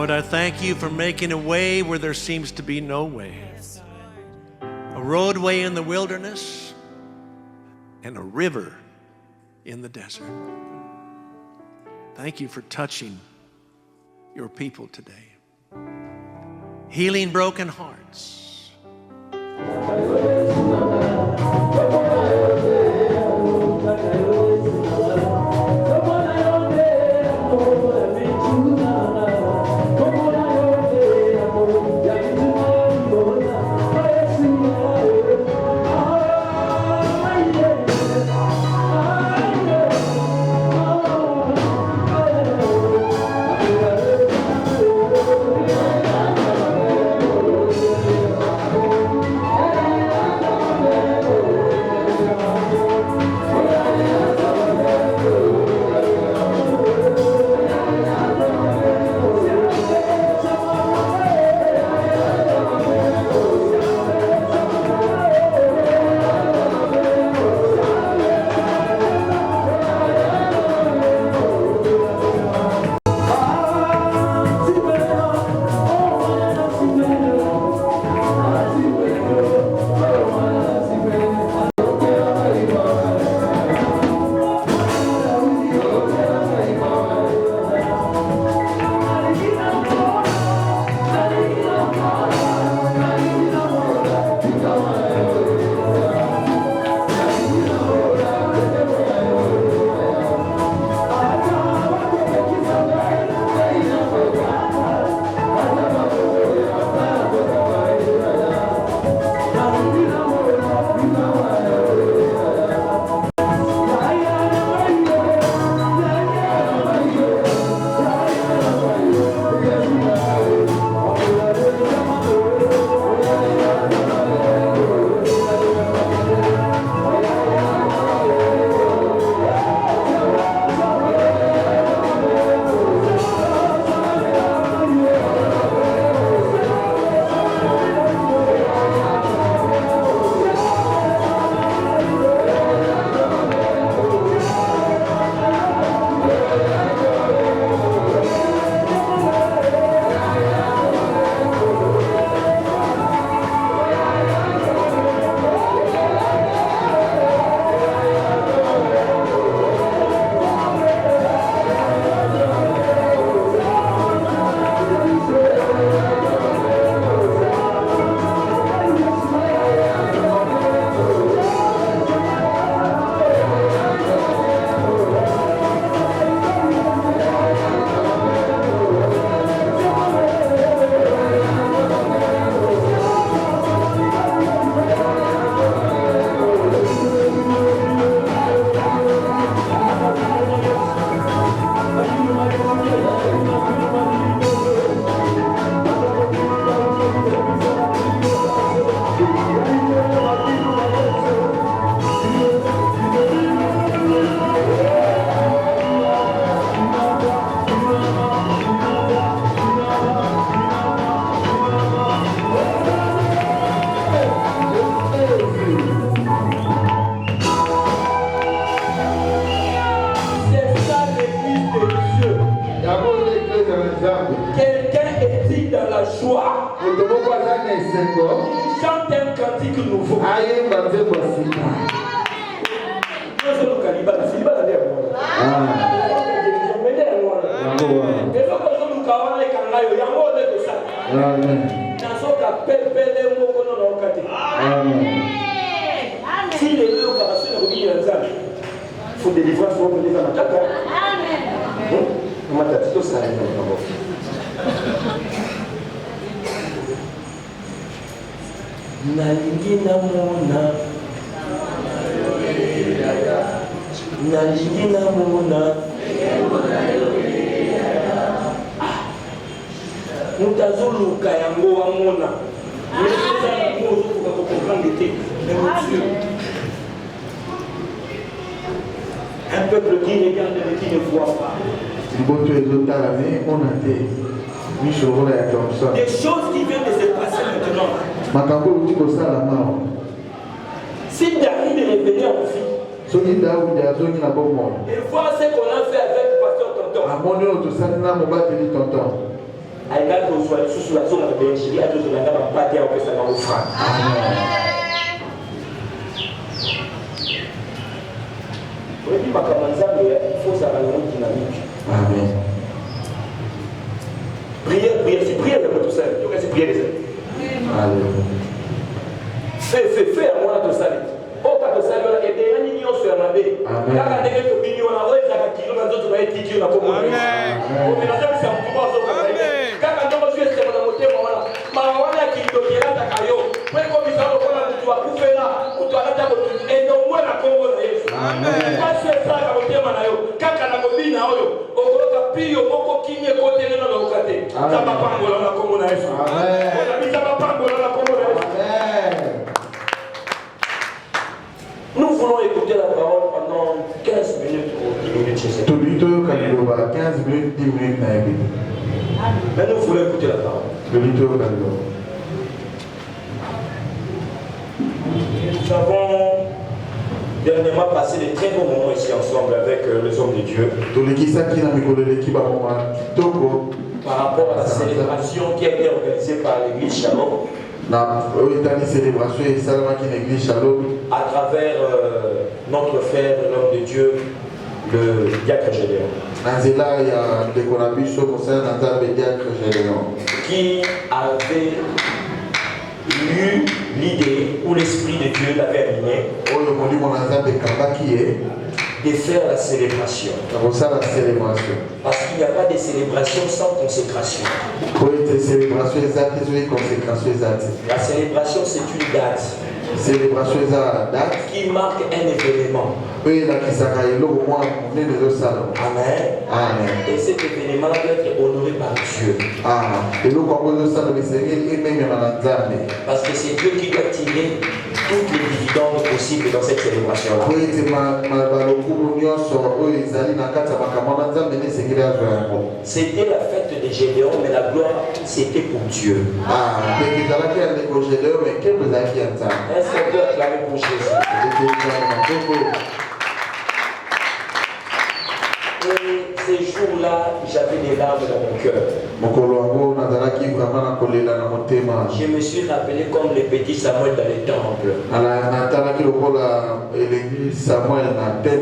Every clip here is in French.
Lord, I thank you for making a way where there seems to be no way. A roadway in the wilderness and a river in the desert. Thank you for touching your people today. Healing broken hearts. Quelqu'un est-il dans la joie? Il chante un cantique nouveau. Si les deux opérations ne reviennent à ça, il faut des livrages pour venir à la table. Nalingi namona mutazuluka yango wamona un peuple qui regarde et qui ne voit pas. Des choses qui viennent de se passer maintenant. Si David est revenu en vie, et voir ce qu'on a fait avec le pasteur Tonton, alinga kozwa lisusu bazonga na benjili atozolanga bapate aopesanga ofrande. oyebi makambo nzambe ifozala nango dynamique. Amen. Prière, c'est prière de tout ça. C'est prière de ça. Alléluia. Fais à moi tout ça. Oh, quand tout ça, il y a des millions sur la baie. Quand on a des millions, on a des kilos, on a d'autres qui ont comme on est. On est dans un certain pouvoir. Quand on a joué sur la montée, on a qui doit y aller à Caillou. Mais comme ils ont tu vas couper là, ou tu vas la et donc moi la Congo na Yesu. Amen. Pas sur ça la montée manayo. Quand on a combine na oyo, on a pio, on a kimie côté na na okate. Ça va pas ngolo na Congo na Yesu. Amen. On a mis ça va pas ngolo na Congo na Yesu. Amen. Nous voulons écouter la parole pendant 15 minutes ou 10 minutes chez nous. Tolito Kaliloba 15 minutes 10 minutes na yebi. Mais nous voulons écouter la parole. Tolito Kaliloba. Nous avons dernièrement passé de très bons moments ici ensemble avec les hommes de Dieu. Par rapport à la célébration qui a été organisée par l'église Shalom. À travers notre frère, l'homme de Dieu, le diacre Gédéon. Qui avait eu l'idée où l'Esprit de Dieu l'avait animé de faire la célébration. Parce qu'il n'y a pas de célébration sans consécration. La célébration, c'est une date qui marque un événement. Amen. Amen. Et cet événement doit être honoré par Dieu. Parce que c'est Dieu qui doit tirer toutes les dividendes possibles dans cette célébration-là. C'était la fête de Gédéon, mais la gloire, c'était pour Dieu. Est-ce qu'on peut acclamer pour Jésus? Et ces jours-là, j'avais des larmes dans mon cœur. Je me suis rappelé comme le petit Samuel dans le temple.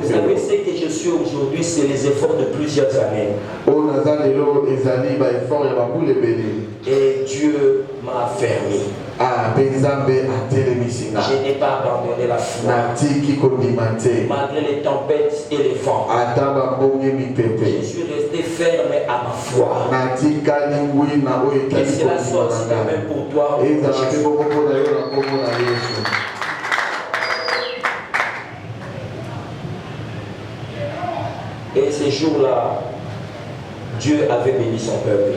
Vous savez, ce que je suis aujourd'hui, c'est les efforts de plusieurs années. Et Dieu m'a affermi. Je n'ai pas abandonné la foi. Malgré les tempêtes et les vents. Je suis resté ferme à ma foi. Que cela soit aussi la même pour toi. Et ces jours-là, Dieu avait béni son peuple.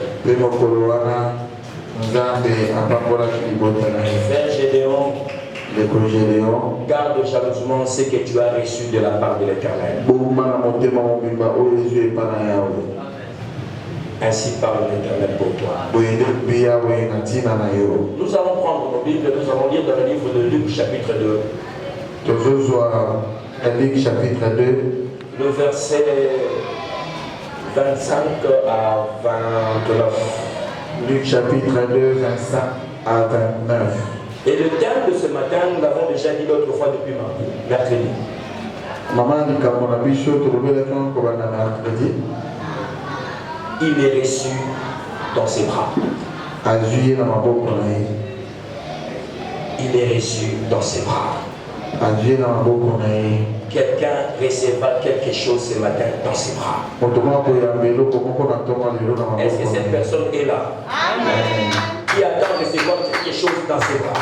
Frère Gédéon, garde jalousement ce que tu as reçu de la part de l'Éternel. Ainsi parle l'Éternel pour toi. Nous allons prendre nos Bibles, nous allons lire dans le livre de Luc chapitre 2. Luc chapitre 2. Le verset 25 à 29. Luc chapitre 2, 25 à 29. Et le thème de ce matin, nous l'avons déjà dit l'autre fois depuis mercredi. Il est reçu dans ses bras. Il est reçu dans ses bras. Quelqu'un recevra quelque chose ce matin dans ses bras. Est-ce que cette personne est là? Amen. Qui attend de recevoir quelque chose dans ses bras?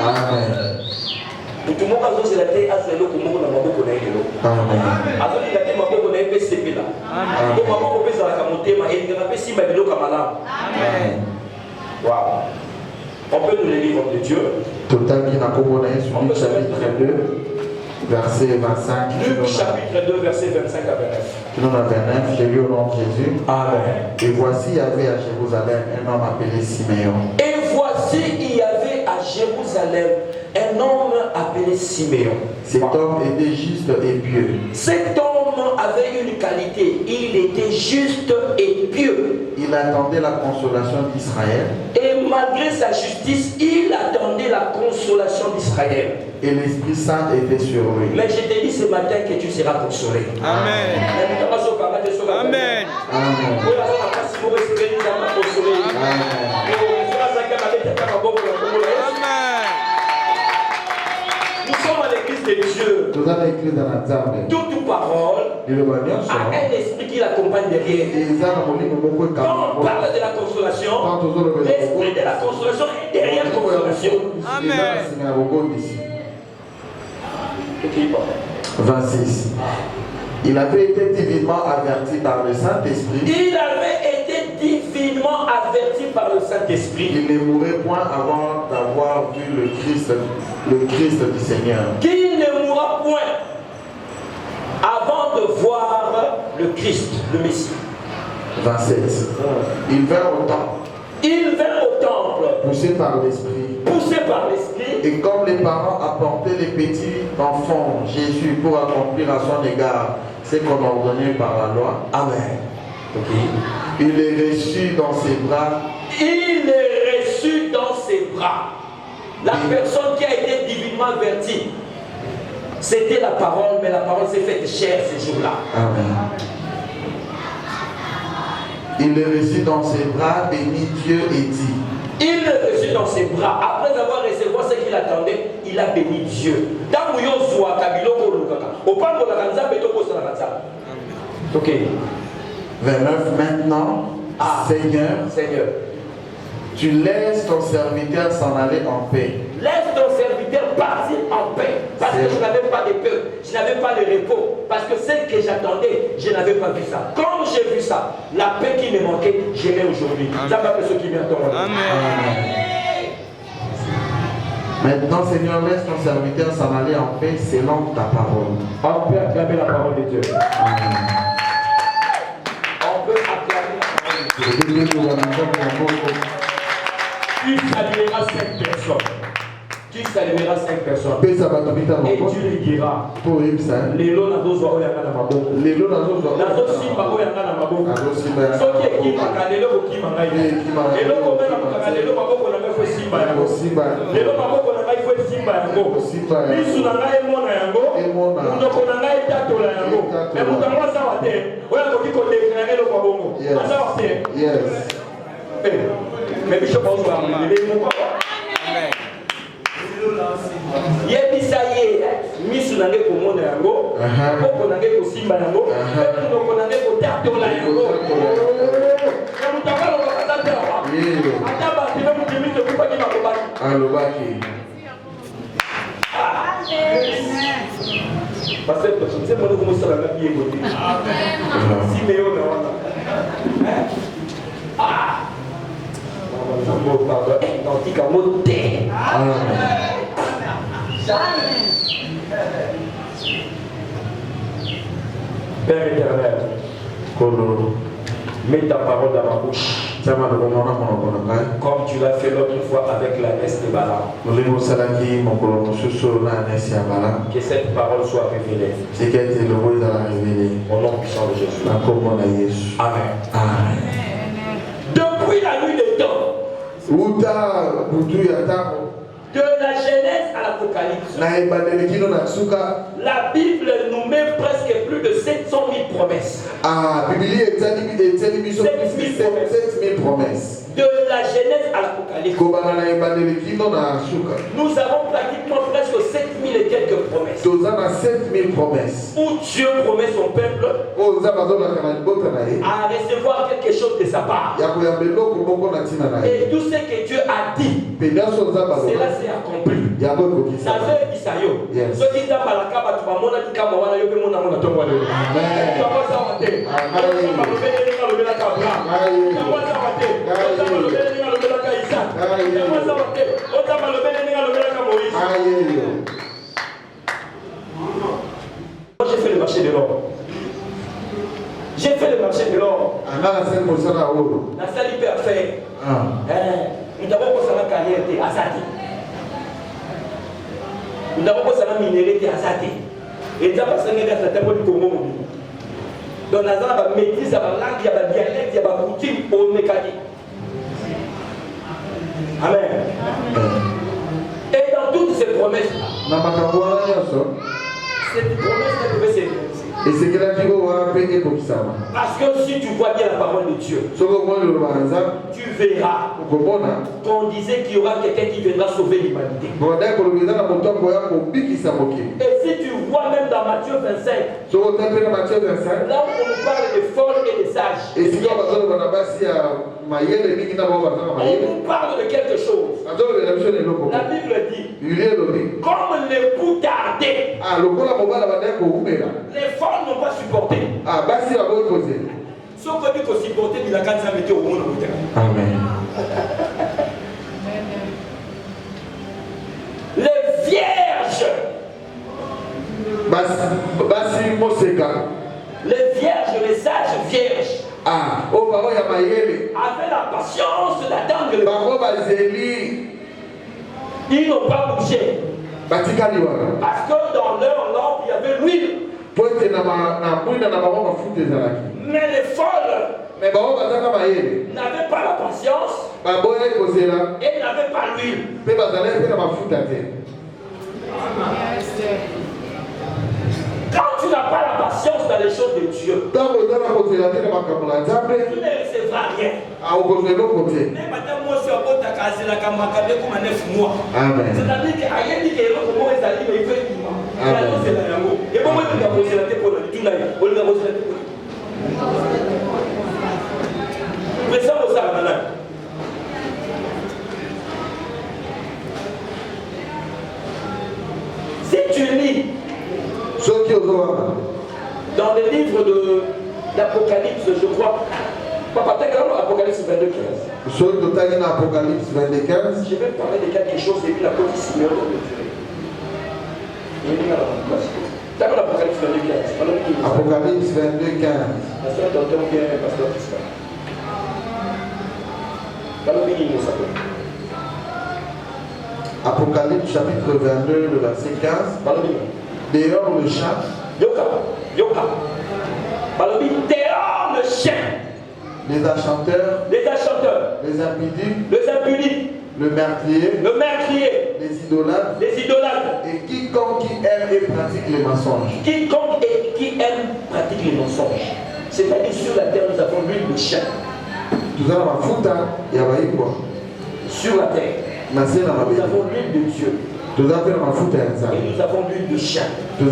Amen. Tout le monde a besoin de la terre, a besoin de l'eau. Amen. Wow. On peut nous les livres de Dieu. Luc chapitre 2, verset 25. Luc chapitre 2, verset 25 à 29. J'ai lu au nom de Jésus. Amen. Et voici, il y avait à Jérusalem un homme appelé Siméon. Et voici, il y avait à Jérusalem un homme appelé Siméon. Cet homme était juste et pieux. Cet homme avait une qualité. Il était juste et pieux. il attendait la consolation d'Israël. Et malgré sa justice, il attendait la consolation d'Israël. Et l'Esprit Saint était sur lui. Mais je te dis ce matin que tu seras consolé. Amen. Amen. Amen. Nous sommes à l'église de Dieu. Nous avons écrit dans la table. Toute parole a un esprit qui l'accompagne derrière. Quand on parle de la consolation, l'esprit de la consolation est derrière la consolation. Amen. 26. Il avait été divinement averti par le Saint-Esprit. Il avait été divinement averti par le Saint-Esprit. Il ne mourrait point avant d'avoir vu le Christ du Seigneur. Qu'il ne mourra point avant de voir le Christ, le Messie. 27. Il vint au temple. Il vint au temple, Poussé par l'Esprit. Et comme les parents apportaient les petits enfants, Jésus, pour accomplir à son égard ce qu'on ordonnait par la loi. Amen. Il est reçu dans ses bras. Il est reçu dans ses bras. La personne qui a été divinement avertie, c'était la parole, mais la parole s'est faite chair ce jour-là. Amen. Il est reçu dans ses bras, bénit Dieu et dit. Il est reçu dans ses bras. Après avoir reçu ce qu'il attendait, il a béni Dieu. Ok. 29. Maintenant, Seigneur, tu laisses ton serviteur s'en aller en paix. laisse ton serviteur partir en paix. Parce que je n'avais pas de peur, je n'avais pas de repos. Parce que ce que j'attendais, je n'avais pas vu ça. Comme j'ai vu ça, la paix qui me manquait, je l'ai aujourd'hui. Ça m'a fait ce qui vient à ton nom. Amen. Maintenant, Seigneur, laisse ton serviteur s'en aller en paix selon ta parole. On peut acclamer la parole de Dieu. Amen. On peut acclamer la parole de Dieu. Tu salueras 5 personnes. Tu salueras 5 personnes. Et tu lui diras, Lelo nazozo oyanga na maboko. Nazo simba oyanga na maboko. Soki ekimaka lelo kokimanga ye. Lelo komela mokaka lelo maboko na ngai fo simba yango. Lelo maboko na ngai fo simba yango. Misu na ngai emona yango. Ndoko na ngai tatola yango. Mais moto yango azawa te. Oyo akoki kodekina eloko bongo. Azawa te. Mais bishop ozwa lelo moko. Yebisa ye misu na nge komona yango koko na nge kosimba yango ndoko na nge kotatola yango mutangalo bakatatawa ata batime mutimite kupaki makobaki alobaki. parce que c'est mon comme ça la vie est bonne si meyo na wana tika mote. Père éternel, mets ta parole dans ma bouche. Comme tu l'as fait l'autre fois avec la l'ânesse de Balaam. Que cette parole soit révélée. Au nom puissant de Jésus. Amen. Depuis la nuit des temps, de la Genèse à l'Apocalypse, la Bible nous met presque plus de 700 000 promesses. 7 000 promesses. De la Genèse à l'Apocalypse, nous avons pratiquement presque 7 000 et quelques promesses. 7 000 promesses. Où Dieu promet son peuple à recevoir quelque chose de sa part. Et tout ce que Dieu a dit, cela s'est accompli. J'ai fait le marché de l'or. J'ai fait le marché de l'or. La salle peut faire. Nous avons posé la carrière de Azati. Nous avons posé la minéralité de Azati. Et nous avons posé la carrière de Congo. Donc, dans la maîtrise, il y a la langue, il y a la dialecte, il y a la routine, au mécanique. Amen. Et dans toutes ces promesses, cette promesse ne devait se réaliser. Et c'est que la Bible va payer comme ça. Parce que si tu vois bien la parole de Dieu, tu verras qu'on disait qu'il y aura quelqu'un qui viendra sauver l'humanité. Et si tu vois même dans Matthieu 25, là où on nous parle des folles et des sages, on nous parle de quelque chose. La Bible dit, comme l'époux tardait, les folles n'ont pas supporté. Ce qu'on dit qu'on supportait, il a quand même été au monde. Amen. Les vierges. Les vierges, les sages vierges. Avaient la patience d'attendre le. Ils n'ont pas bougé. Parce que dans leur lampe, il y avait l'huile. Mais les folles n'avaient pas la patience et n'avaient pas l'huile. Quand tu n'as pas la patience dans les choses de Dieu, tu ne recevras rien. Mais madame, moi, je suis à côté de la case, la camarade, comme un 9 mois. C'est-à-dire qu'il y a rien dit que comment ils allaient, mais il fait du mal. C'est la yango. Et comment il a posé la tête pour le tout là, on lui a posé la tête pour le. Mais ça, on s'en va. Si tu lis dans les livres d'Apocalypse, je crois, Papa, t'as regardé Apocalypse 22, 15. Je vais parler de quelque chose et puis la police me t'as regardé Apocalypse 22, 15. Apocalypse 22, 15. La soeur t'entend bien, pasteur Christophe. Apocalypse chapitre 22, le verset 15. Dehors le chien. Yoka. Dehors le chien. Les achanteurs. Les impudiques. Le meurtrier. Les idolâtres. Et quiconque qui aime et pratique les mensonges. Quiconque qui aime pratique les mensonges. C'est-à-dire sur la terre, nous avons l'huile de chien. Sur la terre, nous avons l'huile de Dieu. Et nous avons l'huile de chien. Je te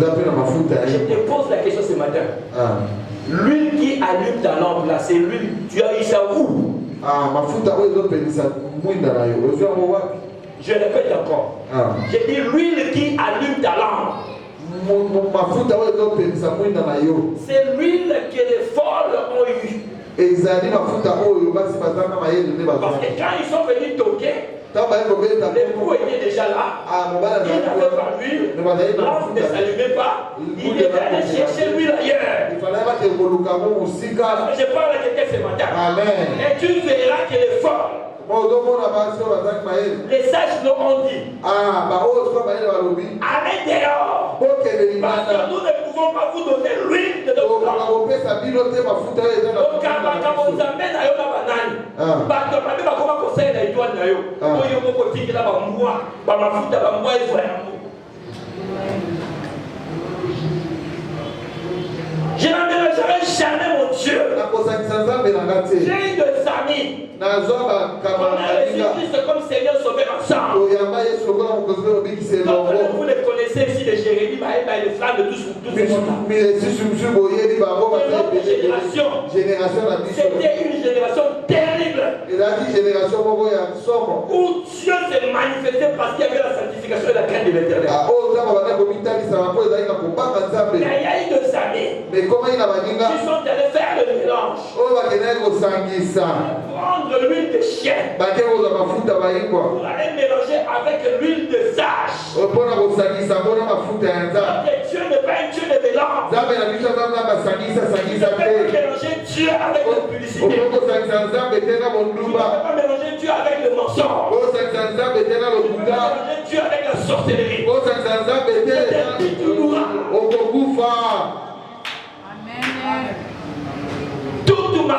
pose la question ce matin. L'huile qui allume ta lampe là, c'est l'huile. Tu as eu ça où? Je répète encore. J'ai dit l'huile qui allume ta lampe. C'est l'huile que les folles ont eue. Parce que quand ils sont venus toquer, l'époux était déjà là. Il n'avait pas l'huile. L'lampe ne s'allumait pas. Il était allé chercher l'huile ailleurs. Je parle à quelqu'un ce matin. Et tu verras que les folles, les sages nous ont dit, allez dehors. Parce que nous ne pouvons pas vous donner l'huile de notre lampe. Donc quand on vous amène à la banane, comment conseiller la étoile na yo, oyo moko tikela ba mwa, ba mafuta ba mwa ezwa yango. Je n'enverrai jamais mon Dieu. J'ai eu des amis. On a reçu Christ comme Seigneur Sauveur ensemble. Donc vous les connaissez ici, les Jérémie, les flammes de tous ces gens-là. C'était une génération terrible. Où Dieu s'est manifesté parce qu'il y avait la sanctification et la crainte de l'Éternel. Mais il y a eu des amis qui sont allés faire le mélange. Prendre l'huile de chien pour aller mélanger avec l'huile de sage. Dieu n'est pas un Dieu de mélange. Il ne peut pas mélanger Dieu avec la publicité. Il ne peut pas mélanger Dieu avec le mensonge. Il ne peut pas mélanger Dieu avec la sorcellerie.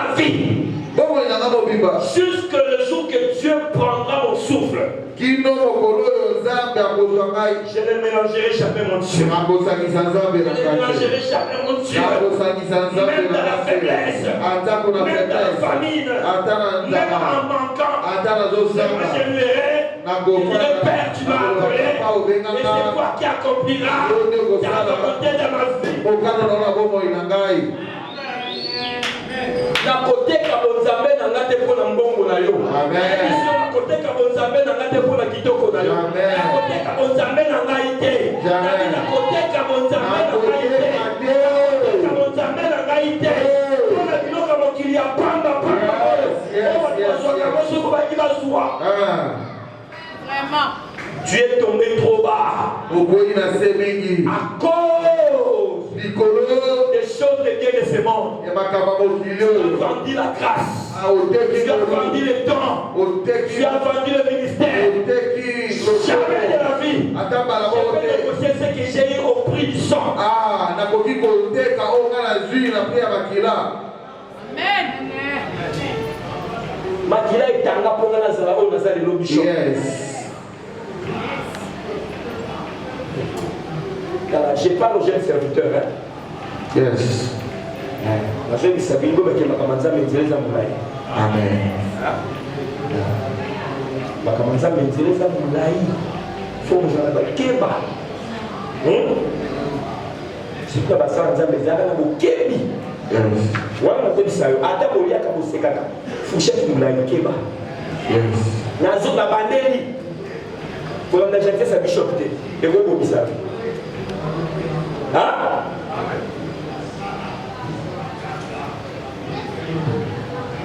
ma vie. Jusque le jour que Dieu prendra mon souffle. Je ne mélangerai jamais mon Dieu. Je ne mélangerai jamais mon Dieu. Même dans la faiblesse, même dans la famine, même en manquant, je lui dirai, Père, tu m'as appelé, et c'est toi qui accomplira ta volonté de ma vie. Na côté kabonzambe na ngate pona mbongo na yo. Amen. Na côté kabonzambe na ngate pona kitoko na yo. Amen. Na côté kabonzambe na ngaite. Amen. Na côté kabonzambe na ngaite. Kabonzambe na ngaite. Pona biloko mokili ya pamba pamba. Vraiment. Tu es tombé trop bas. À cause des choses de Dieu de ce monde. Tu as vendu la grâce. Tu as vendu le temps. Tu as vendu le ministère. Jamais de la vie. Je vais négocier ce que j'ai eu au prix du sang. Amen. Makila itanga ponga na zala o nazali lo bishop. Yes. Je parle aux jeunes serviteurs. Hein? Yes. La jeune Sabingo qui m'a commencé à m'intéresser à mon laï. Amen. M'a commencé à m'intéresser à mon laï. Faut que je me keba. C'est quoi ça? On a mis à la kebi. Voilà mon ça. Ata bolia kabo sekaka. Fouchette mon laï keba. Yes. Nazo na bandeli. Pour on a jeté sa bishop et vous bobisa. Hein?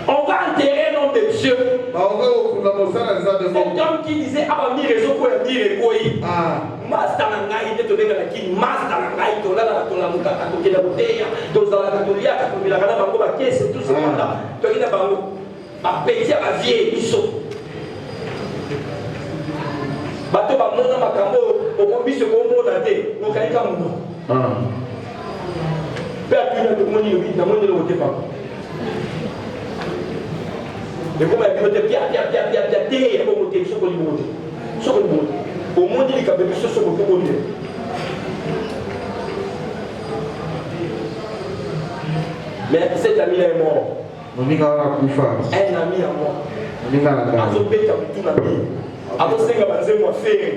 On va enterrer l'homme de Dieu. Cet homme qui disait ah mi réseau pour mi récoyi. Master nangai te tobenga lakini master nangai to la tola mukaka to kila boteya to zala katolia to bila kana bango ba kese tout ce monde là. To kina bango ba petit ba vie biso. Bato ba mona makambo okobiso ko mona te no kaika muno. Père tu n'as pas moni le vide na moni le wote pas. Et comme elle dit pia te ya ko mote so ko libote. So ko libote. Au monde il kabebe so ko libote. Mais cet ami est mort. Un ami est mort. Azo beta mutu na mi. Azo senga banze mo fere.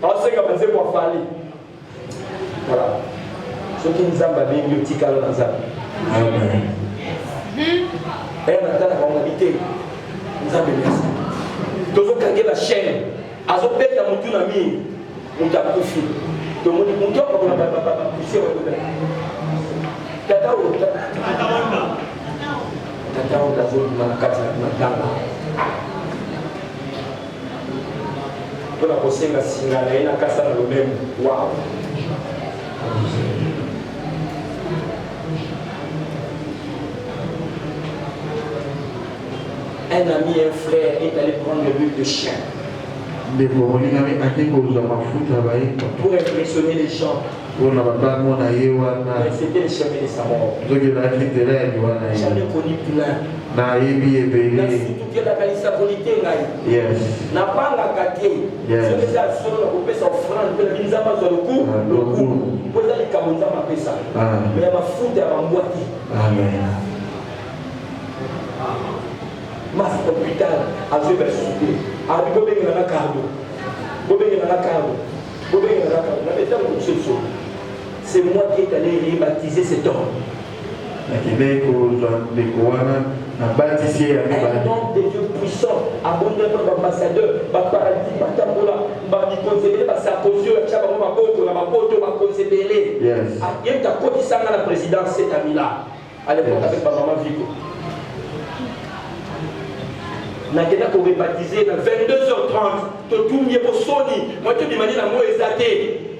Azo senga banze mo fali. Voilà. Ce qui nous a babé le petit calme dans ça. Amen. Et on a dans la réalité. Nous avons merci. Tous ceux qui ont la chaîne, azo beta mutu na mi. Muta kufi. To moni mutu ko na baba kusi wa ko. Tata onda zo na kata na tanga. Pour la posenga singa na ina kasa na lomem. Wow. Un ami, un frère est allé prendre le but de chien. Pour impressionner les gens. C'était le chemin de sa mort. Jamais connu plein. Surtout que la qualité qualité n'a pas la qualité. Ce que c'est à son sa offrande, le ministre n'a pas le coup. Pour ça, les Camerounais m'ont fait ça. Mais elle m'a foutu à m'emboîter. Amen. Mas hôpital, à ce verset, à Bobé dans la cardo, c'est moi qui est allé rebaptiser cet homme. Un homme de Dieu puissant, abondé par l'ambassadeur, par paradis, par tambola, par du conseiller, par sa posture, par ma poto, la poto, ma conseiller. Il y a un côté ça dans la présidence, cet ami-là, à l'époque avec ma maman Vico. Nakena ko rebaptiser na 22h30 to tumye po soni moi to dimani na mo ezate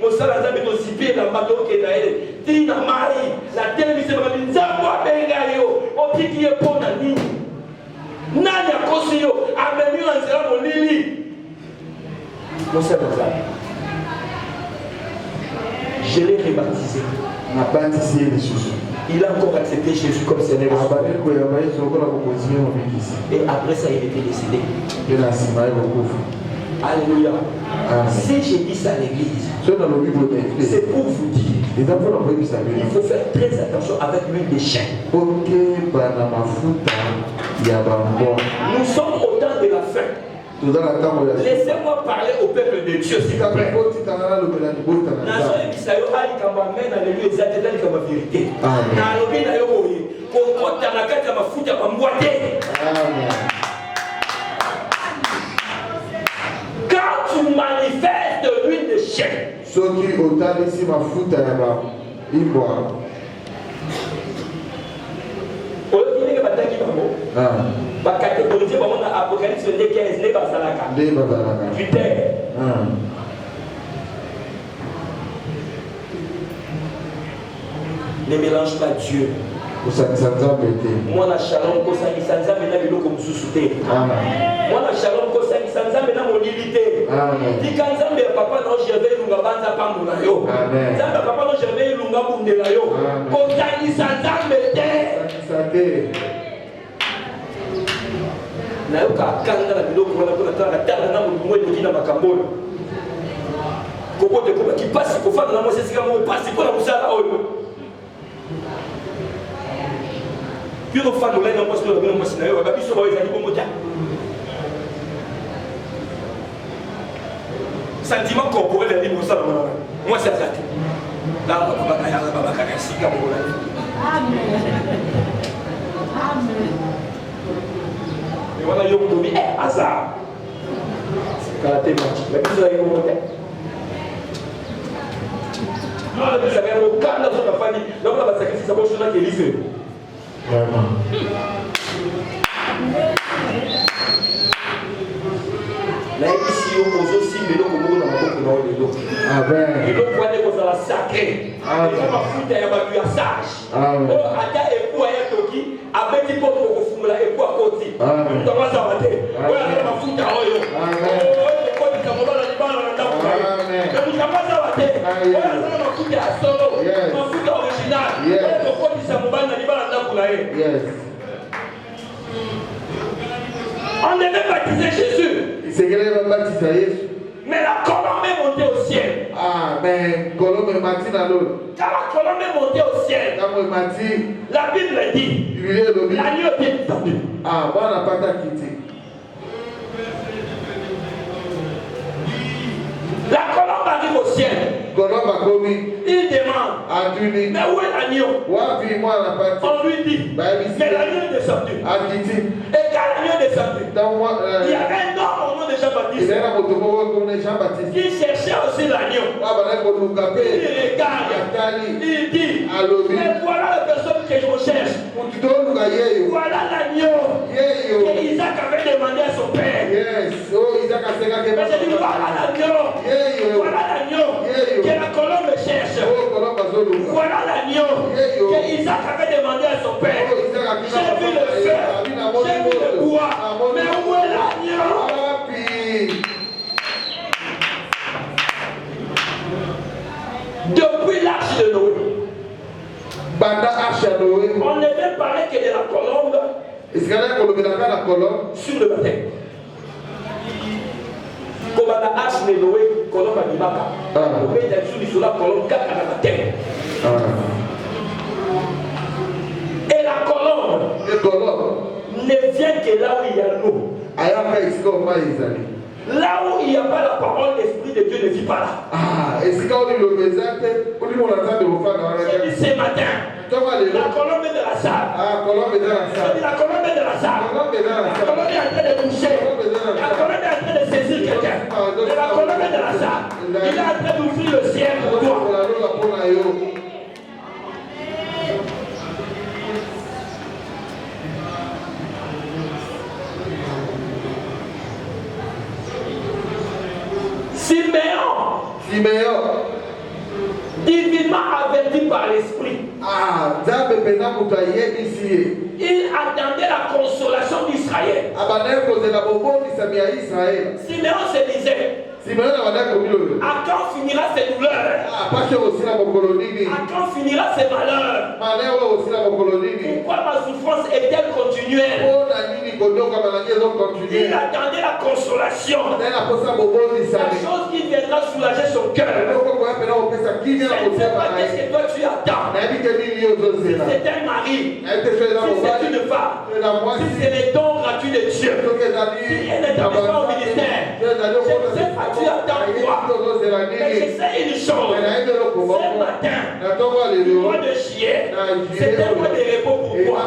mo sala nzambe to sipie na bato ke na ele tina mai la television ba nzambo abenga yo otiki e pona nini nani akosi yo amemi na nzela molili mo sala nzambe je l'ai rebaptisé na baptisé les choses il a encore accepté Jésus comme Seigneur. Et après ça, il était décédé. Alléluia. Si j'ai dit ça à l'église, c'est pour vous dire. Il faut faire très attention avec l'huile de chien. Nous sommes au temps de la fin. Laissez-moi parler au peuple de Dieu. S'il vous plaît. Quand tu manifestes l'huile de chien, Apocalypse 15, ne mélange pas Dieu. Moi, la shalom, moi, la shalom, mon limité. Dis quand papa, non, je vais nous papa, non, je vais nous nayoka kanga na biloko wana mpona tala tala na motu moko eleki na makambo oyo kokote kobaki mpasi kofanda na mwasi esika moko mpasi mpona mosala oyo mpi ofanda olai na mwasi to na mwasi na yo aba biso bao ezali bongo ta sentiment corporel yali mosala mona mwasi aza te babakaka esika moko na voilà, yo motobi hasard. Karaté match. Mais puis ça y est au monter. Ah, mais ça vient au cadre de la famille. Donc là, ça c'est ça bon chose qui est livré. Vraiment. Là ici on pose aussi mais donc on dans la boque dans les dos. Ah ben. Et donc on est dans la sacré. Ah. Et on va foutre ya ba lui sage. Ah. Oh, ata et pour ya toki. Avec les potes au fond là et quoi côté. Nous avons ça maté. Voilà la fouta oyo. Oh, les potes ça va dans les balles dans la table. Nous avons ça maté. Voilà la fouta solo. La fouta original. Les potes ça va dans les balles dans la table. Yes. On devait baptiser Jésus. C'est qu'elle va baptiser Jésus. Mais la colombe est montée au ciel. Ah, mais colombe est montée dans l'eau. Quand la colombe est montée au ciel, la Bible dit l'agneau est descendu. Ah, bon, on n'a pas quitté. La colombe arrive au ciel. Colombe a commis. Il demande. Mais où est l'agneau? On lui dit. Mais l'agneau est descendu. Et quand l'agneau est descendu, il y avait un homme au nom de Jean-Baptiste. Il cherchait aussi l'agneau. Il regarde. Il dit. Mais voilà la personne que je recherche. Voilà l'agneau que Isaac avait demandé à son père. Mais j'ai dit voilà l'agneau. Voilà l'agneau que la colombe cherche. Voilà l'agneau que Isaac avait demandé à son père. J'ai vu le feu, j'ai vu le bois, mais où est l'agneau? Depuis l'arche de Noé, on ne veut parler que de la colombe sur le baptême. Comme la hache de Noé, colombe à Bibaka. On met sur la colombe 4 à la baptême. Et la colombe ne vient que là où il y a l'eau. Là où il n'y a pas la parole, l'Esprit de Dieu ne vit pas là. J'ai dit ce matin, la colombe est de la salle. J'ai dit la colombe est de la salle. La colombe est en train de boucher. La colombe est en train de saisir quelqu'un. Et la colombe est de la salle. Il est en train d'ouvrir le ciel pour toi. Siméon, divinement averti par l'Esprit, il attendait la consolation d'Israël. Siméon se disait, À quand finira ces douleurs? À quand finira ces malheurs? Pourquoi ma souffrance est-elle continuelle? Il attendait la consolation, la chose qui viendra soulager son cœur. Je ne sais pas qu'est-ce que toi tu attends. Si c'est un mari, si c'est une femme, si c'est les dons gratuits de Dieu, si elle n'est pas au ministère, je ne sais pas tu attends quoi. Mais je sais une chose, ce matin, le mois de juillet, c'est un mois de repos pour toi.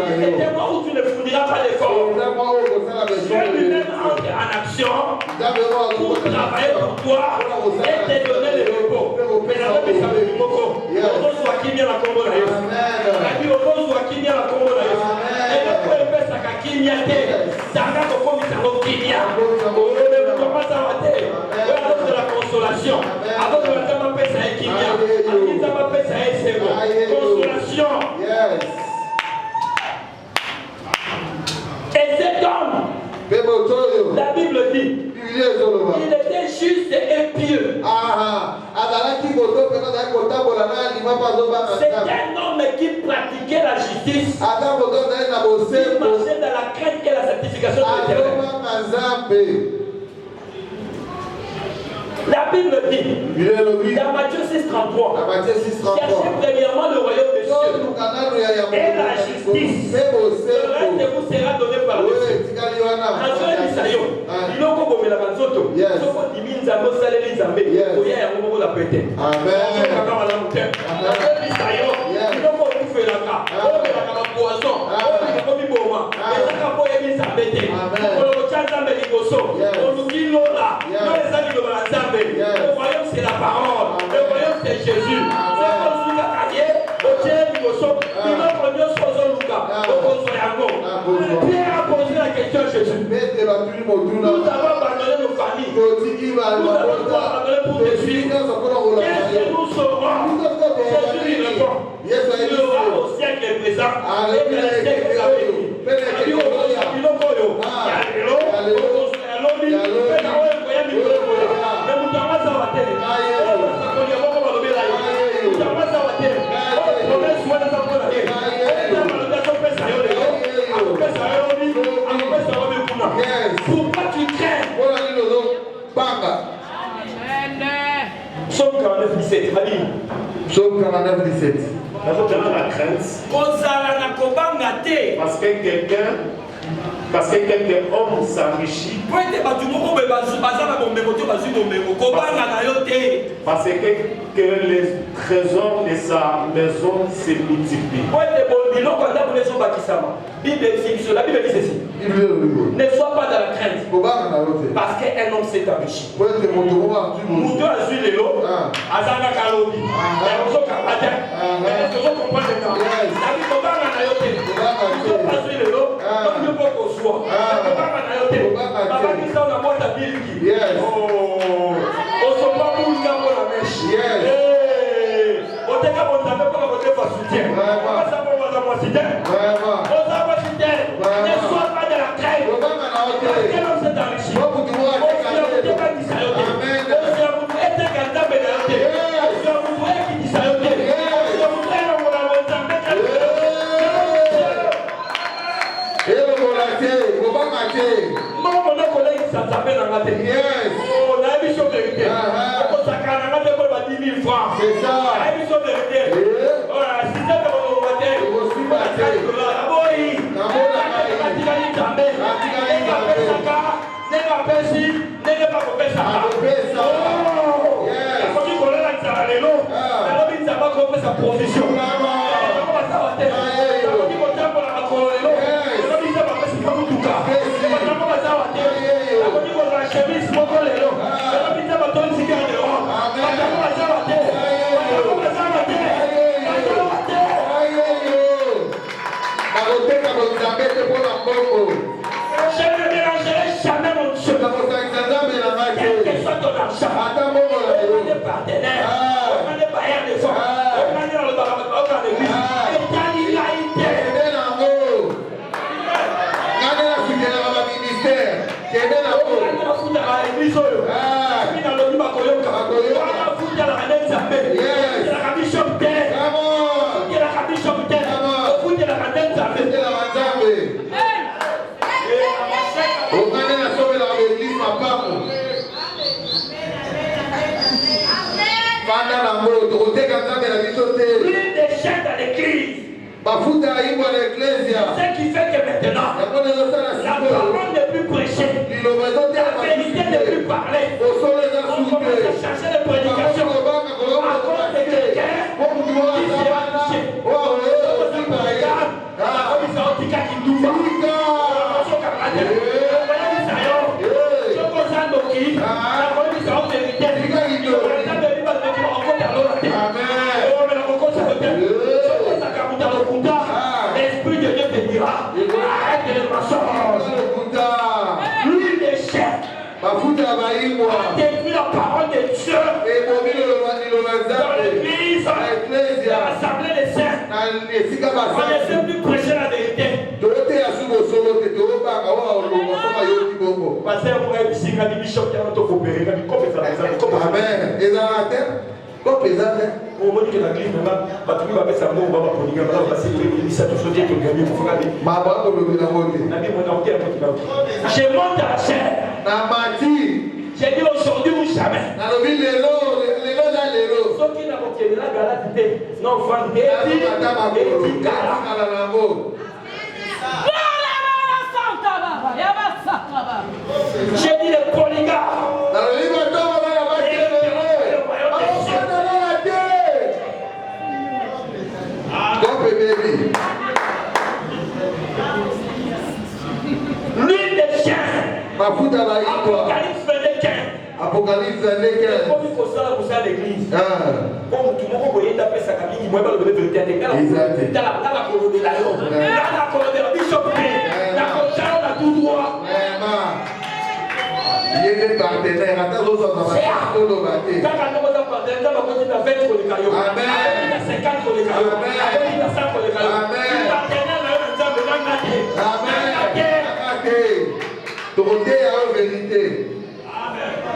C'est un mois où tu ne fourniras pas d'efforts. Dieu lui-même entre en action pour travailler pour toi et te donner le repos. Mais la Bible dit qui vient la combo na Yesu. La Bible qui vient la combo na Yesu. Et le point fait ça qui vient te. Ça va comme ça qui vient. Comment ça va te? Avec de la consolation. Avec de la tama pesa qui vient. Avec de la pesa c'est bon. Consolation. Et cet homme, la Bible dit, il était juste et pieux. C'est un homme qui pratiquait la justice, qui marchait dans la crainte et la sanctification de l'Éternel. La Bible dit, dans Matthieu 6,33, cherchez premièrement le royaume des cieux et la justice. Le reste vous sera donné par le ciel. Le royaume c'est la parole, le royaume c'est Jésus. C'est comme si la carrière, au Dieu du Bosso, il va prendre Dieu sur son Lucas, au Consoyango. Pierre a posé la question à Jésus. Nous avons abandonné nos familles, nous avons abandonné pour te suivre. Qu'est-ce que nous saurons? Jésus lui répond, il y aura au siècle présent et dans le siècle à venir. Pourquoi tu crains? Psaume 49, 17. Psaume 49, 17. Parce que quelqu'un homme s'enrichit. Parce que les trésors de sa maison se multiplient. La Bible dit ceci. Ne sois pas dans la crainte. Parce qu'un homme s'est enrichi. Moutou a su les lots. Azanga Kalobi. C'est ça. Je ne mélangerai jamais mon Dieu. Quel que soit ton argent, on a des partenaires, on a des bailleurs de fonds, on a des L'huile des chaînes dans l'église. Ce qui fait que maintenant, la parole n'est plus prêchée, la vérité n'est plus parlée. On commence à chercher les prédications à cause de quelqu'un qui sera touché. L'Esprit de Dieu te dira, arrête les mensonges. L'huile des chaînes a détruit la parole de Dieu dans l'église, dans l'assemblée des saints. On ne sait plus prêcher la vérité. Pasteur, vous avez dit que bishop qui a coopéré, amen. On dit que l'église maintenant, je monte à la chaîne. J'ai dit aujourd'hui ou jamais. Ceux qui n'ont pas la galatité, non, vendez, j'ai dit les polygames. L'huile des chiens. Apocalypse 25. Apocalypse 25. Comme il faut ça à l'église. Comme tout le monde voyait taper sa cabine, il ne pas le vérité. Dans la colonne de la Dans la colonne de la bishop. La colonne a tout droit. Il y a des partenaires. Attends, on va faire tout le matin. Quand on a partenaire, on va faire 20 pour les cailloux. Amen. 50 pour les cailloux. Amen. 100 pour les cailloux. Amen. Partenaire, Amen. Toronté à la vérité.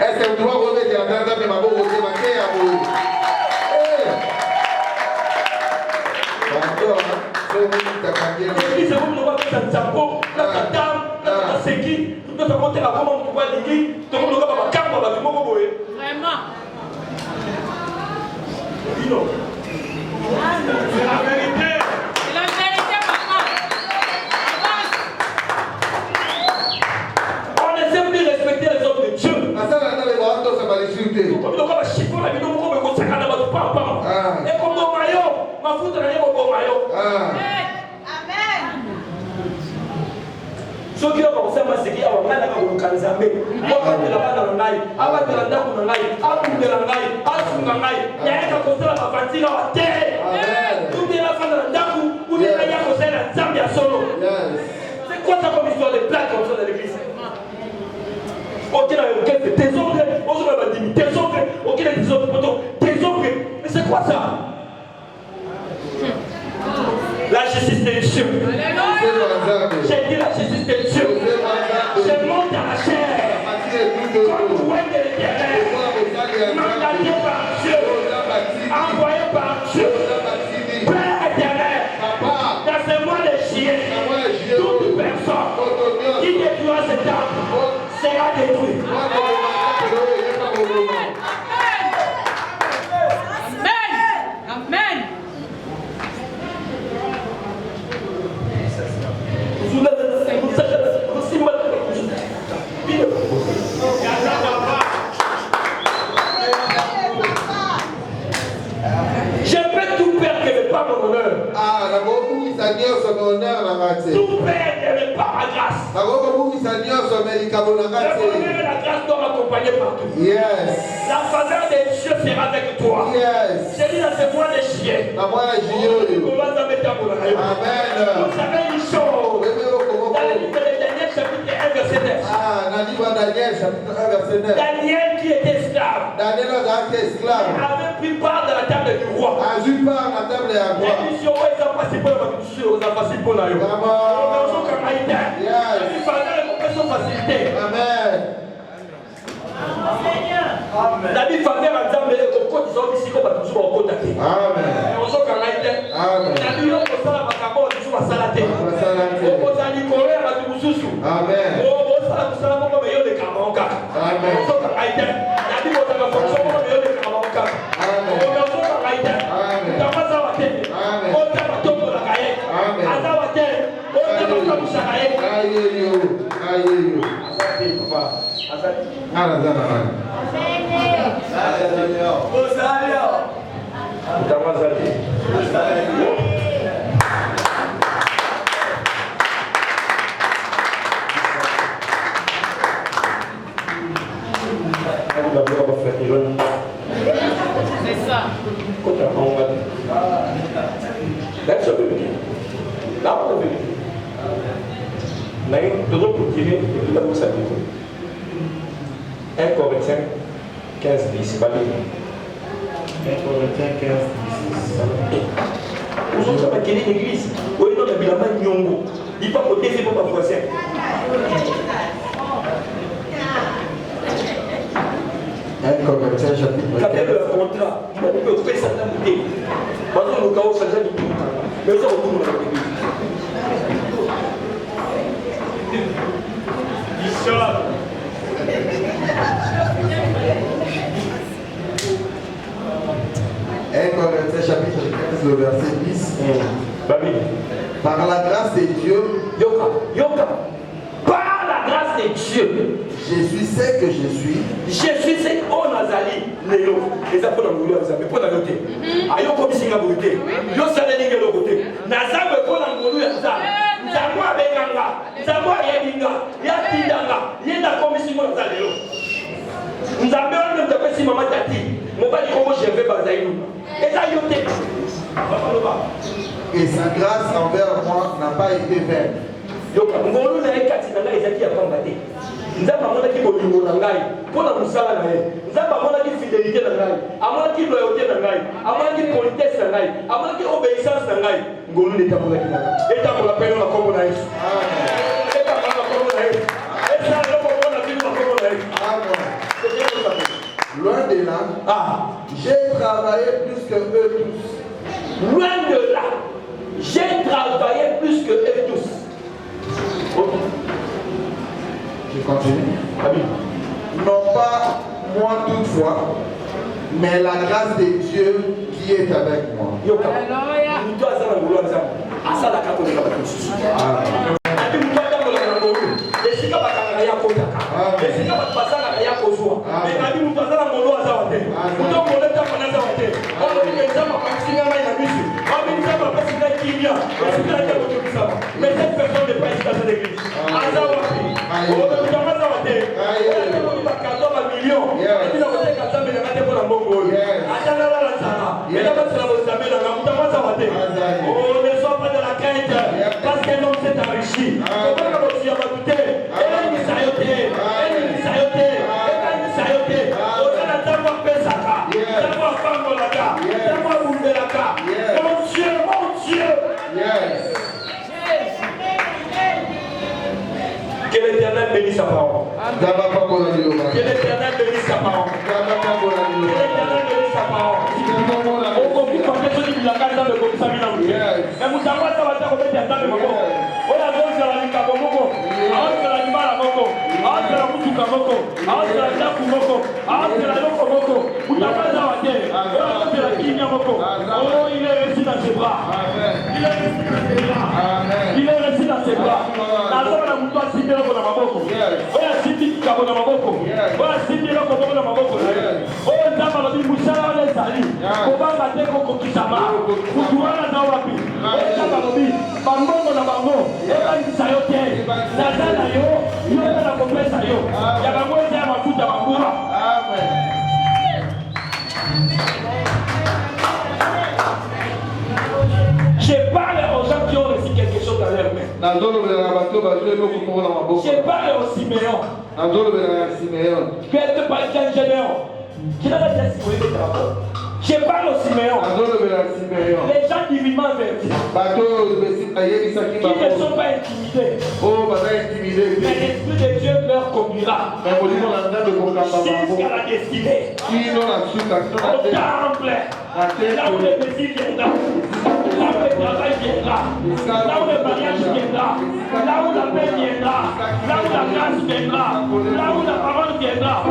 Est-ce que tu dois remettre la dame de ma boue au démarqué à vous? L'église, vous ne voyez pas ça, la dame, la séquille, tout le monde a comment on va l'église, tout le monde a pas calme, on va tout le monde. Vraiment. Non. C'est la vérité. C'est la vérité, papa. On essaie de respecter les hommes de Dieu. Comme on va chiffrer la vie, on va consacrer la votre papa. Et comme mon maillot, ma foudre n'est pas mon maillot. Amen. Ceux qui ont commencé à m'asséguer, on a localisé. On va te la bas dans le naïf, on va te la dans le naïf, on va te la naïf, on va te la naïf. Il y a un qui a posé la fatigue à la terre. Tout est la fin de la dame, ou bien il y a posé la Zambia solo. C'est quoi ça comme histoire de blague comme ça dans l'église? Ok, tes ongles, on se va dire, tes ongles, ok, les autres poteaux, tes ongles. Mais c'est quoi ça? La justice de Dieu. J'ai dit la justice de Dieu. Je monte à la chair. Comme jouet de l'éternel. Mandaté par Dieu. Envoyé par Dieu. Père éternel. Dans ce mois de juillet, toute personne qui détruira cet arbre sera détruite. Amen. Je peux tout perdre que ne pas mon honneur. Tout perdre que ne pas ma grâce. La grâce doit m'accompagner partout. La faveur de Dieu sera avec toi. J'ai dit dans ce mois de juillet. Vous savez une chose. Dans le livre de Daniel chapitre 1 verset 9. Daniel qui était esclave. Avait pris part de la table du roi. Les missions ont passé pour la facilité. La vie faveur à Zambé, au côté de ici, comme à toujours au côté. Amen. On s'en caractère. Amen. La vie, on peut faire la macabo, on joue à salaté. On peut faire la colère à Toussou. Amen. On peut faire la salade comme meilleur des Camanca. Amen. On s'en caractère. La vie, on peut faire la fonction comme meilleur des Camanca. Amen. On s'en caractère. C'est ça. Un Corinthien 15, 10. 1 Corinthiens 15, 10. Nous sommes dans quelle église? Oui, non, mais la main nyongo. Il va côté, c'est pour ma voisin. 1 Corinthiens chapitre Quand elle 15. a un contrat, il va dire que vous faites ça dans le thé. Par exemple, le chaos, ça jamais dit. Mais ça, on tourne dans l'église. Corinthiens chapitre 15, le verset 10. Par la grâce de Dieu, Yoka. Par la grâce de Dieu, je suis ce que je suis. je suis ce qu'on a zali, Léo. Et ça peut nous dire, mais pas dans le thé. Ayo comme si on a beauté. Yo savez dire le côté. Nazambe pour la moulu ya za. Zamwa benganga. Zamwa yedinga. Ya tindanga. Yenda comme si on a Léo. Nzambe on ne peut si maman tati. Mon père dit comment je vais bazaïnou. Et ça yoté. Et sa grâce envers moi n'a pas été vaine. Yoka ngolu na ekati na ngai ezaki ya pamba te. Nzambe amonaki bolingo na ngai mpona mosala na ye. Nzambe amonaki fidélité na ngai, amonaki loyauté na ngai, amonaki politesse na ngai, amonaki obéissance na ngai. Ngolu etambolaki na ngai. Etambola peno na kombo na Yesu. Etambola na kombo na Yesu. Esala loko mona bino na kombo na Yesu. Loin de là, j'ai travaillé plus que eux tous. Loin de là, j'ai travaillé plus que eux tous. Je continue. Non pas moi toutefois, mais la grâce de Dieu qui est avec moi. Alléluia. Mais cette personne n'est pas ici dans cette église. Oh, ne sois pas de la crainte, parce qu'un homme s'est enrichi. Mon Dieu, mon Dieu. Que l'Éternel bénisse sa parole. Que l'Éternel bénisse sa parole. Que l'Éternel bénisse sa parole. On compris comme les choses qui la carte dans le commissaire Milan. Mais vous savez, ça va être remettre dans le moment. On a besoin de la Nika Bomoko. On a la Nimala Moko. On a la Mutuka Moko. On a la Naku Moko. On a la Loko Moko. Vous savez, ça va être. On a la Kinya Moko. Oh, il est resté dans ses bras. Il est resté dans ses bras. Il est resté dans ses bras. La zone a mouton à citer le Bona Maboko. On a cité Kabona Maboko. On a cité le Bona Maboko. On a dit Moussala les Sali. Comment mater Koko Kisama. Koutourana Zawapi. On a dit Bango na Bango. Et Bango Sayote. Nazana yo. Yo na Compressa yo. Yabango est à ma foute à Bangoura. Amen. Je parle aux gens qui ont reçu quelque chose dans leur main. Je parle aux Siméon. Quelqu'un parle d'un Gédéon. Qui n'a pas dit Siméon. Je parle au Siméon. Les gens divinement avertis. Qui ne sont pas intimidés. Mais l'Esprit de Dieu leur conduira. Jusqu'à la destinée. Au temple. Là où le plaisir viendra. Là où le travail viendra. Là où le mariage viendra. Là où la paix viendra. Là où la grâce viendra. Là où la parole viendra. Oh,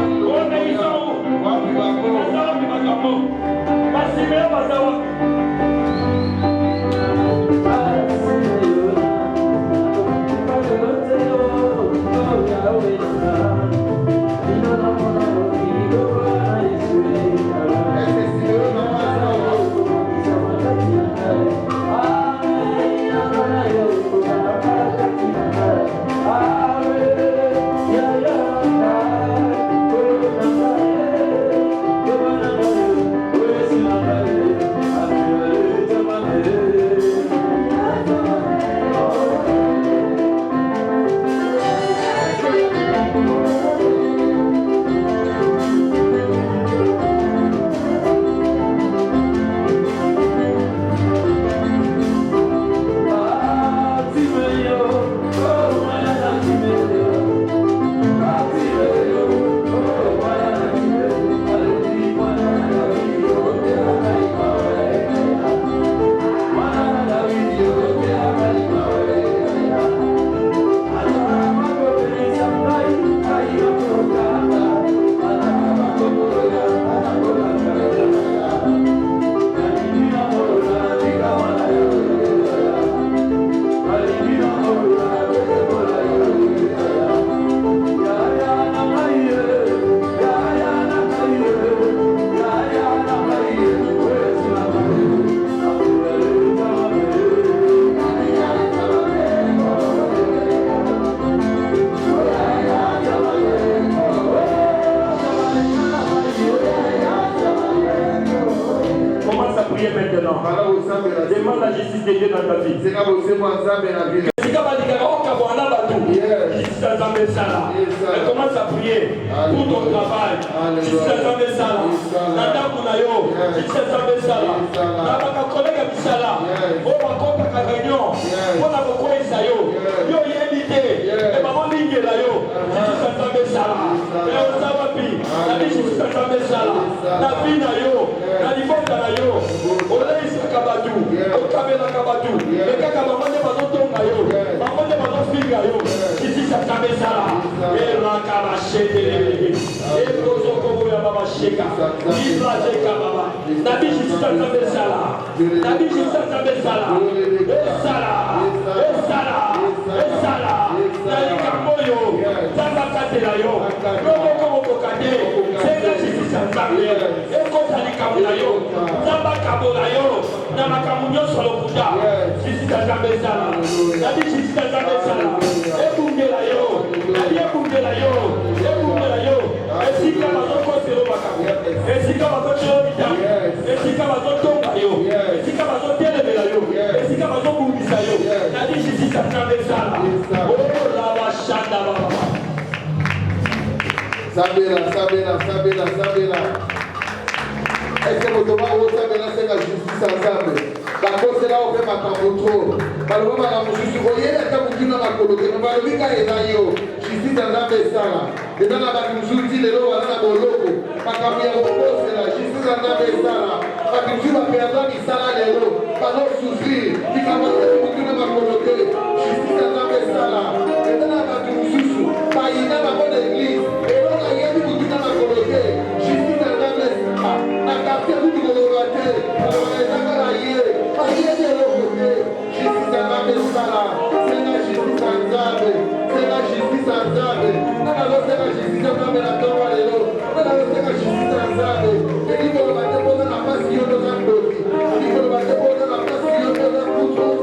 mais ils sont où? vie. Esika balingaka okabwana bato. Justice ya Nzambe esala. Elle commence à prier pour ton travail. Justice ya Nzambe esala. Na ndako na yo. Justice ya Nzambe esala. Na bakakolega bisala. O bakotaka réunion. Mpona kokweyisa yo. Yo yebi te. Ebaboningela yo. Justice ya Nzambe esala. Osala pi. Na justice ya Nzambe esala. Na vie na yo. Na libota na yo. Oleisaka bato. Okabelaka bato. Mais kaka bamone bazotonga yo. Bamone bazofinga yo. Justice ya Nzambe esala. Elaka bashetelele. Ekozoko ya baba sheka. Ibra sheka baba. Na justice ya Nzambe esala. Na justice ya Nzambe esala. Esala. Esala. Esala. Na likambo yo. Nzambe akatela yo. Loboko mokokade. Senga justice ya Nzambe. Ekota likambo na yo. Nzambe akabola yo. Na makambo nyonso lokuta. Justice ya Nzambe esala. Na justice ya Nzambe esala. Ebungela yo. Ebungela yo. Ebungela yo. Esika bazokoselo makambo. Esika bazokelo bitamo. Esika bazotonga yo. Esika bazotelemela yo. Esika bazobungisa yo. Na justice ya Nzambe esala. Oh la bashanda baba. Sabela. Est-ce que vous avez la justice ensemble? La cause c'est là où on fait ma camboutro. Par le moment, vous voyez la camboutro dans la colonie. Nous allons vite à Ezaïo. Justice ensemble est ça là. Et dans la camboutro, dit les lois, dans la boloko. Ma camboutro, c'est la justice ensemble est ça là. Ma camboutro va perdre les salaires les lots. Pas nos soucis. Qui commence à camboutro dans la colonie. Justice ensemble est ça là. Et dans la camboutro, pas y a pas bonne église. Et là, il y a du camboutro dans la colonie. Justice ensemble est ça. La quartier du Golorate. Alors, les Zakaraïe. Justice ensemble est ça là. C'est la justice ensemble. C'est la justice ensemble. Non, non, c'est la justice ensemble. La tombe à l'élo. Non, non, c'est la justice ensemble. Et il faut le battre pour la passion de la gloire. Il faut le battre pour la passion de la poutre.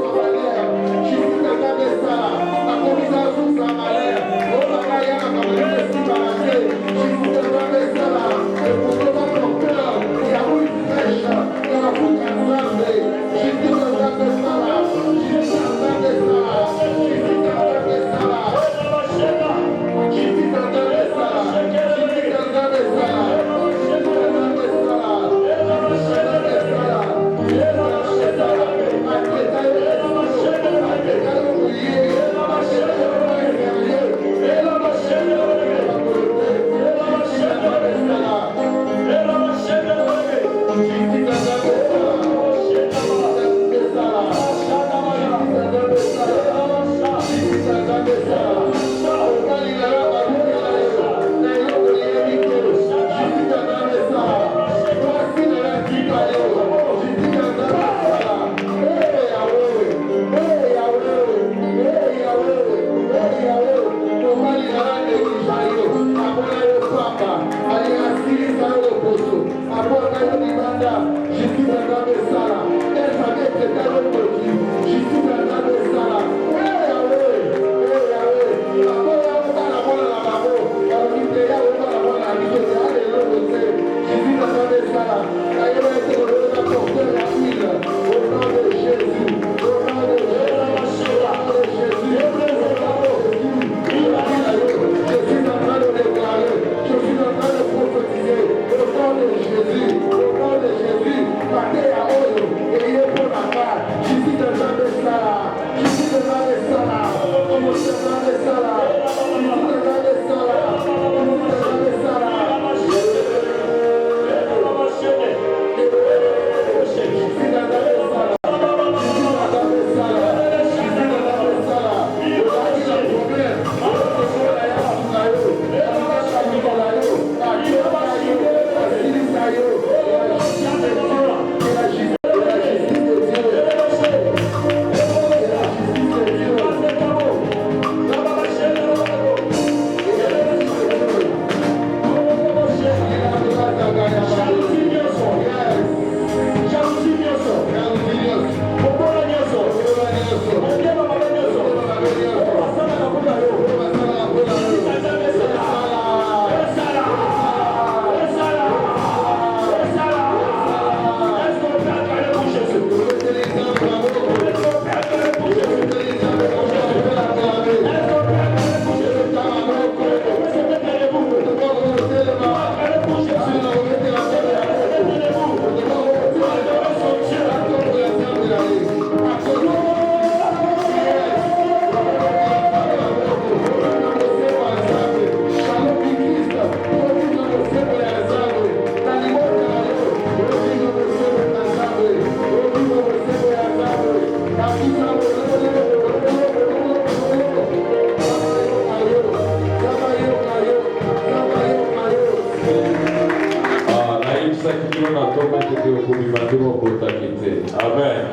Amen.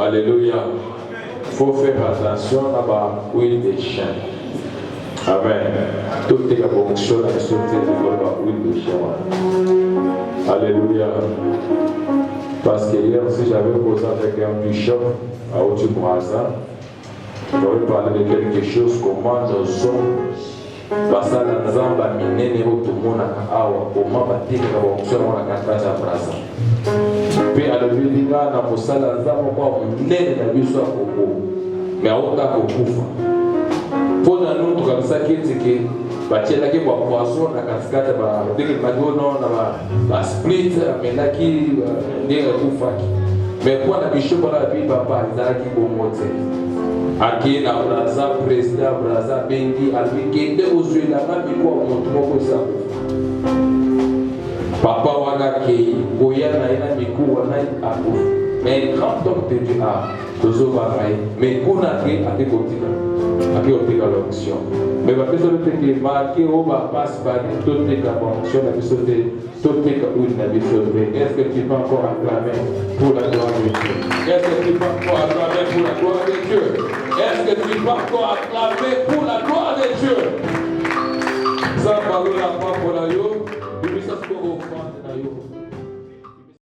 Alléluia. Il faut faire attention à la huile des chiens. Amen. Tout est la fonction à la sauter de l'huile des chiens. Alléluia. Parce que hier aussi j'avais posé avec un bishop à Otubraza. J'aurais parlé de quelque chose comment nos hommes basala nzamba minene otomonaka awa koma batekaka bafonction wana katikati ya brasa mpe alobi nga na mosala nzambe kwa monene na biso ya koko me aoka kokufa mpo na nu tokabisaki etike batielaki bapoisson na katikati ya batekemaki ono na basplit amenaki ndenge ekufaki me mpo na bishopo na babi papa ezalaki bongo te aki na braza président braza bengi alikende ozwelanga miko ya moto moko eza papa wana kei koya na ye na miku wana akufa mais grand homme de Dieu a tozobaka ye mais kuna ke ake kotika l'onction mais bapeso teke marke o bapasi bani toteka baonction na biso te toteka huile na biso te. Est-ce que tu peux encore acclamer pour la gloire de Dieu? Est-ce que tu peux encore acclamer pour la gloire de Dieu? Est-ce que tu peux encore acclamer pour la gloire de Dieu? Ça parle la foi pour la yo, et puis ça se peut offrande na yo.